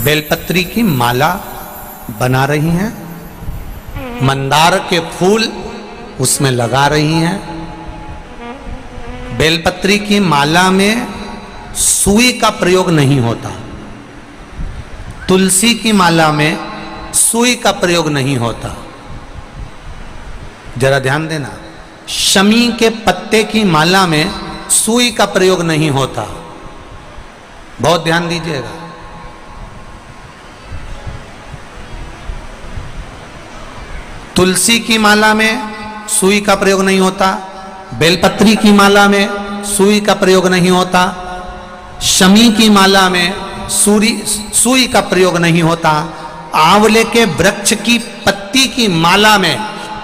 बेलपत्री की माला बना रही हैं, मंदार के फूल उसमें लगा रही हैं। बेलपत्री की माला में सुई का प्रयोग नहीं होता, तुलसी की माला में सुई का प्रयोग नहीं होता। जरा ध्यान देना, शमी के पत्ते की माला में सुई का प्रयोग नहीं होता, बहुत ध्यान दीजिएगा। तुलसी की माला में सुई का प्रयोग नहीं होता, बेलपत्री की माला में सुई का प्रयोग नहीं होता, शमी की माला में सुई का प्रयोग नहीं होता, आंवले के वृक्ष की पत्ती की माला में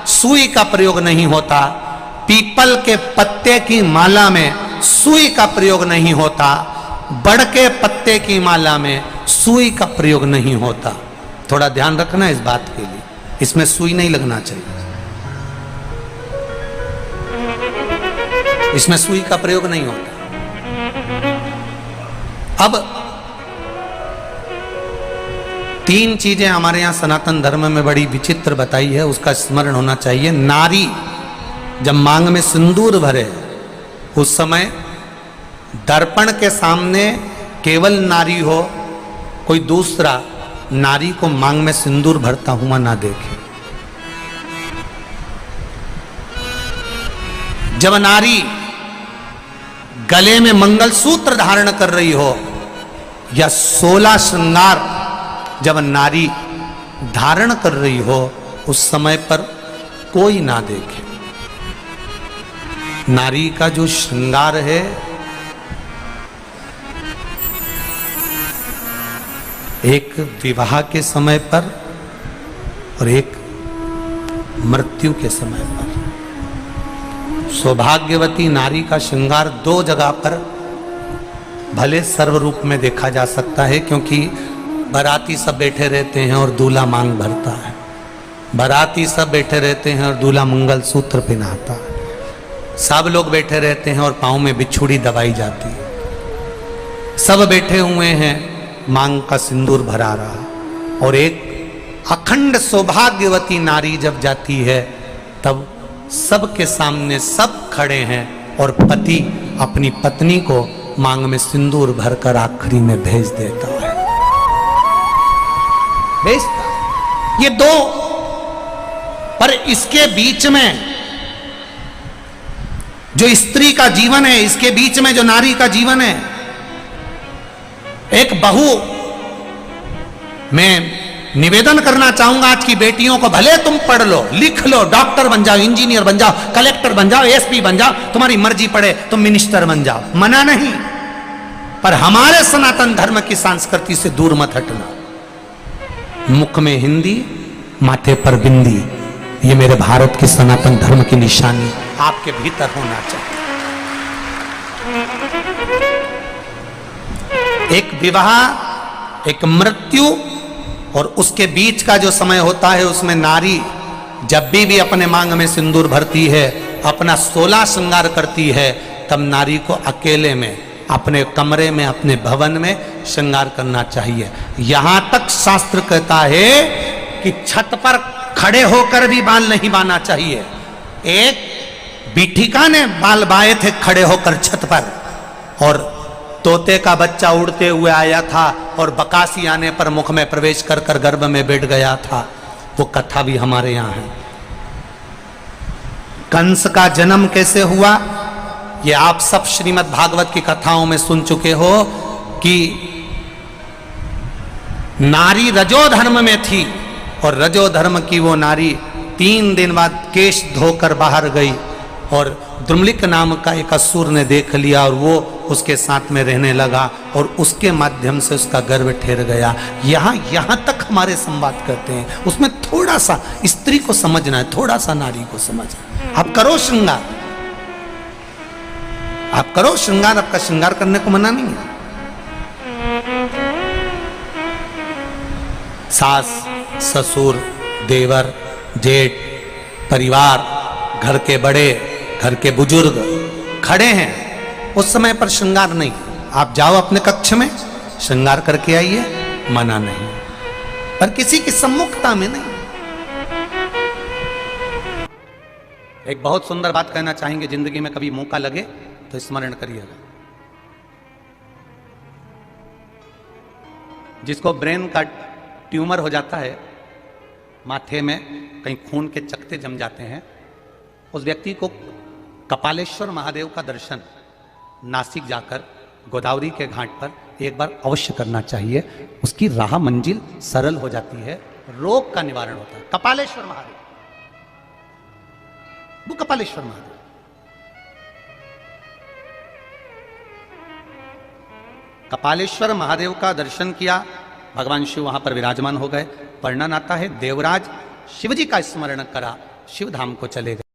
सुई का प्रयोग नहीं होता, पीपल के पत्ते की माला में सुई का प्रयोग नहीं होता, बड़ के पत्ते की माला में सुई का प्रयोग नहीं होता। थोड़ा ध्यान रखना इस बात के लिए, इसमें सुई नहीं लगना चाहिए, इसमें सुई का प्रयोग नहीं होता। अब तीन चीजें हमारे यहां सनातन धर्म में बड़ी विचित्र बताई है, उसका स्मरण होना चाहिए। नारी जब मांग में सिंदूर भरे उस समय दर्पण के सामने केवल नारी हो, कोई दूसरा नारी को मांग में सिंदूर भरता हुआ ना देखे। जब नारी गले में मंगलसूत्र धारण कर रही हो या 16 श्रृंगार जब नारी धारण कर रही हो, उस समय पर कोई ना देखे। नारी का जो श्रृंगार है एक विवाह के समय पर और एक मृत्यु के समय पर। सौभाग्यवती नारी का श्रृंगार दो जगह पर भले सर्व रूप में देखा जा सकता है, क्योंकि बाराती सब बैठे रहते हैं और दूल्हा मांग भरता है, बाराती सब बैठे रहते हैं और दूल्हा मंगलसूत्र पहनाता है, सब लोग बैठे रहते हैं और पांव में बिछुड़ी दबाई जाती है, सब बैठे हुए हैं, मांग का सिंदूर भरा रहा। और एक अखंड सौभाग्यवती नारी जब जाती है तब सबके सामने सब खड़े हैं और पति अपनी पत्नी को मांग में सिंदूर भरकर आखिरी में भेज देता है, भेजता। ये दो, पर इसके बीच में जो स्त्री का जीवन है, इसके बीच में जो नारी का जीवन है, एक बहू, मैं निवेदन करना चाहूंगा आज की बेटियों को, भले तुम पढ़ लो, लिख लो, डॉक्टर बन जाओ, इंजीनियर बन जाओ, कलेक्टर बन जाओ, एसपी बन जाओ, तुम्हारी मर्जी पड़े तुम मिनिस्टर बन जाओ, मना नहीं, पर हमारे सनातन धर्म की संस्कृति से दूर मत हटना। मुख में हिंदी, माथे पर बिंदी, ये मेरे भारत की सनातन धर्म की निशानी आपके भीतर होना चाहिए। एक विवाह, एक मृत्यु और उसके बीच का जो समय होता है, उसमें नारी जब भी अपने मांग में सिंदूर भरती है, अपना 16 श्रृंगार करती है, तब नारी को अकेले में अपने कमरे में, अपने भवन में श्रृंगार करना चाहिए। यहां तक शास्त्र कहता है कि छत पर खड़े होकर भी बाल नहीं बांधना चाहिए। एक बीठिका ने बाल बाए थे खड़े होकर छत पर, और तोते का बच्चा उड़ते हुए आया था और बकासी आने पर मुख में प्रवेश कर कर गर्भ में बैठ गया था। वो कथा भी हमारे यहां है। कंस का जन्म कैसे हुआ, ये आप सब श्रीमद् भागवत की कथाओं में सुन चुके हो कि नारी रजो धर्म में थी और रजो धर्म की वो नारी 3 दिन बाद केश धोकर बाहर गई और द्रुमलिक नाम का एक असुर ने देख लिया और वो उसके साथ में रहने लगा और उसके माध्यम से उसका गर्भ ठहर गया। यहां तक हमारे संवाद करते हैं, उसमें थोड़ा सा स्त्री को समझना है, थोड़ा सा नारी को समझना। आप करो श्रृंगार, आप करो श्रृंगार, आपका श्रृंगार करने को मना नहीं है। सास, ससुर, देवर, जेठ, परिवार, घर के बड़े, घर के बुजुर्ग खड़े हैं, उस समय पर श्रृंगार नहीं। आप जाओ अपने कक्ष में, श्रृंगार करके आइए, मना नहीं, पर किसी की सम्मुखता में नहीं। एक बहुत सुंदर बात कहना चाहेंगे, जिंदगी में कभी मौका लगे तो स्मरण करिएगा। जिसको ब्रेन का ट्यूमर हो जाता है, माथे में कहीं खून के चकते जम जाते हैं, उस व्यक्ति को कपालेश्वर महादेव का दर्शन नासिक जाकर गोदावरी के घाट पर एक बार अवश्य करना चाहिए। उसकी राह मंजिल सरल हो जाती है, रोग का निवारण होता है। कपालेश्वर महादेव, वो कपालेश्वर महादेव। कपालेश्वर महादेव का दर्शन किया, भगवान शिव वहां पर विराजमान हो गए। वर्णन आता है, देवराज शिवजी का स्मरण करा, शिव धाम को चले गए।